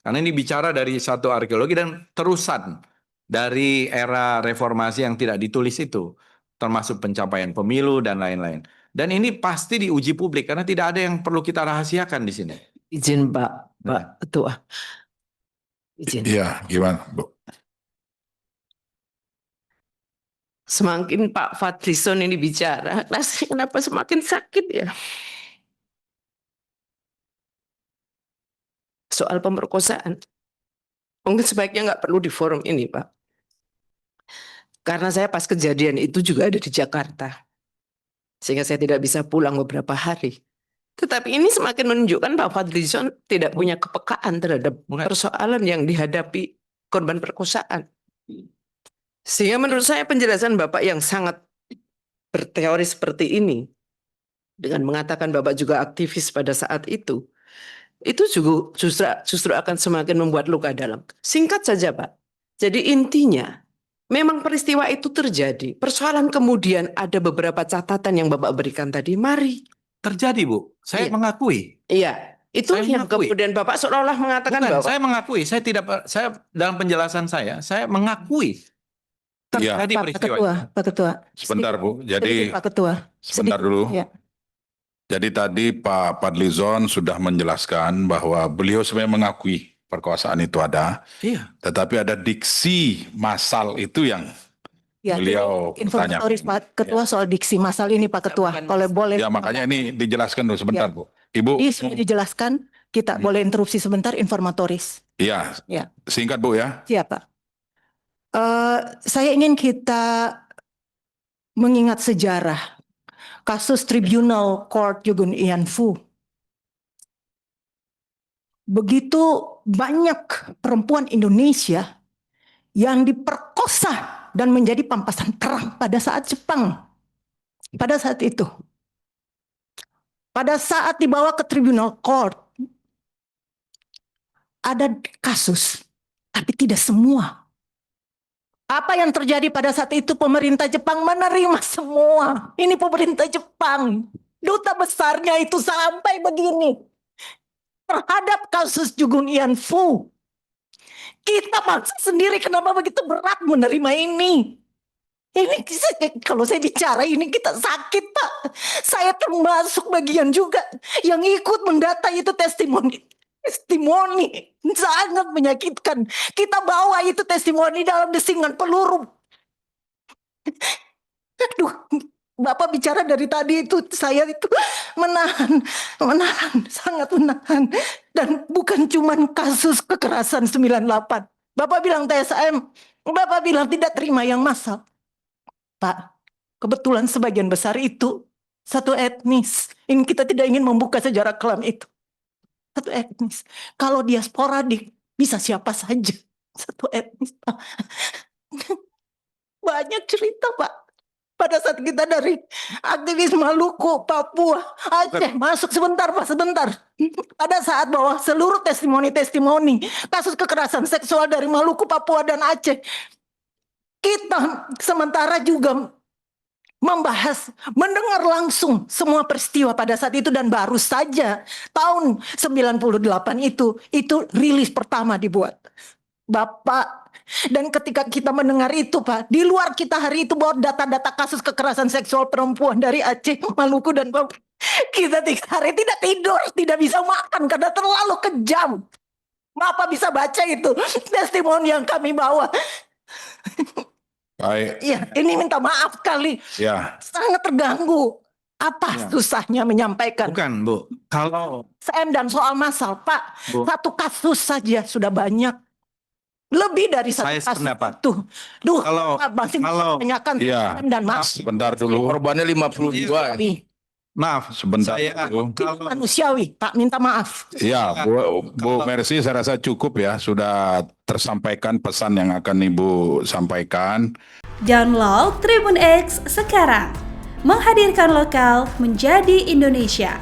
Karena ini bicara dari satu arkeologi dan terusan dari era reformasi yang tidak ditulis itu, termasuk pencapaian pemilu dan lain-lain. Dan ini pasti diuji publik karena tidak ada yang perlu kita rahasiakan di sini. Izin Pak Ketua. Izin. Iya, gimana, Bu? Semakin Pak Fadlizon ini bicara, rasanya kenapa semakin sakit ya? Soal pemerkosaan. Mungkin sebaiknya nggak perlu di forum ini, Pak. Karena saya pas kejadian itu juga ada di Jakarta. Sehingga saya tidak bisa pulang beberapa hari. Tetapi ini semakin menunjukkan Pak Fadlizon tidak punya kepekaan terhadap persoalan yang dihadapi korban perkosaan. Sehingga menurut saya penjelasan Bapak yang sangat berteori seperti ini, dengan mengatakan Bapak juga aktivis pada saat itu juga justru akan semakin membuat luka dalam. Singkat saja Pak, jadi intinya memang peristiwa itu terjadi. Persoalan kemudian ada beberapa catatan yang Bapak berikan tadi. Mari. Terjadi Bu, saya mengakui. Iya, itu Saya yang mengakui. kemudian Bapak seolah-olah mengatakan Bukan, bahwa saya mengakui, saya dalam penjelasan saya mengakui terjadi Pak peristiwa Ketua, itu. Pak Ketua. Sebentar, Bu. Sedikit, Jadi Pak Ketua. sebentar Sedikit, dulu. ya. Jadi tadi Pak Fadlizon sudah menjelaskan bahwa beliau sebenarnya mengakui perkosaan itu ada, Iya. tetapi ada diksi masal itu yang Ya, beliau informatoris pertanyakan. Pak Ketua soal diksi masal ini Pak Ketua. Kalau boleh. Ya makanya ini dijelaskan dulu sebentar, Ya. Bu. Ibu. Ini sudah dijelaskan, kita boleh interupsi sebentar informatoris. Iya, Ya. singkat Bu ya. Siapa? Saya ingin kita mengingat sejarah kasus Tribunal Court Yugun Ian Fu. Begitu banyak perempuan Indonesia yang diperkosa dan menjadi pampasan perang pada saat Jepang. Pada saat itu. Pada saat dibawa ke Tribunal Court, ada kasus, tapi tidak semua. Apa yang terjadi pada saat itu pemerintah Jepang menerima semua. Ini pemerintah Jepang. Duta besarnya itu sampai begini. Terhadap kasus Jugun Ian Fu. Kita bangsa sendiri kenapa begitu berat menerima ini. Ini kalau saya bicara ini kita sakit Pak. Saya termasuk bagian juga yang ikut mendata itu testimoni. Testimoni sangat menyakitkan. Kita bawa itu testimoni dalam desingan peluru. Aduh, Bapak bicara dari tadi itu saya itu menahan, sangat menahan. Dan bukan cuman kasus kekerasan 98. Bapak bilang TSM, Bapak bilang tidak terima yang massal. Pak, kebetulan sebagian besar itu satu etnis. Ini kita tidak ingin membuka sejarah kelam itu. Satu etnis. Kalau dia sporadik, bisa siapa saja. Satu etnis, Pak. Banyak cerita, Pak. Pada saat kita dari aktivis Maluku, Papua, Aceh, masuk sebentar, Pak, sebentar. Pada saat bahwa seluruh testimoni-testimoni kasus kekerasan seksual dari Maluku, Papua, dan Aceh, kita sementara juga membahas, mendengar langsung semua peristiwa pada saat itu dan baru saja tahun 98 itu rilis pertama dibuat. Bapak, dan ketika kita mendengar itu Pak, di luar kita hari itu bawa data-data kasus kekerasan seksual perempuan dari Aceh, Maluku, dan Papua. Kita 3 hari tidak tidur, tidak bisa makan karena terlalu kejam. Bapak bisa baca itu testimoni yang kami bawa. Baik. Iya, ini minta maaf kali. Ya. Sangat terganggu. Apa susahnya menyampaikan? Bukan Bu, kalau SM dan soal massal Pak, Bu. satu kasus saja sudah banyak. Lebih dari satu Saya kasus sependapat. itu. Duh, Kalau- masih kalau- tanyakan Iya. SM dan massal. Sebentar dulu. Korbannya 52. maaf, Sebentar saya dulu. Itu manusiawi, Pak, minta maaf. Ya, Bu Mercy saya rasa cukup ya, sudah tersampaikan pesan yang akan Ibu sampaikan. Download Tribun X sekarang. Menghadirkan lokal menjadi Indonesia.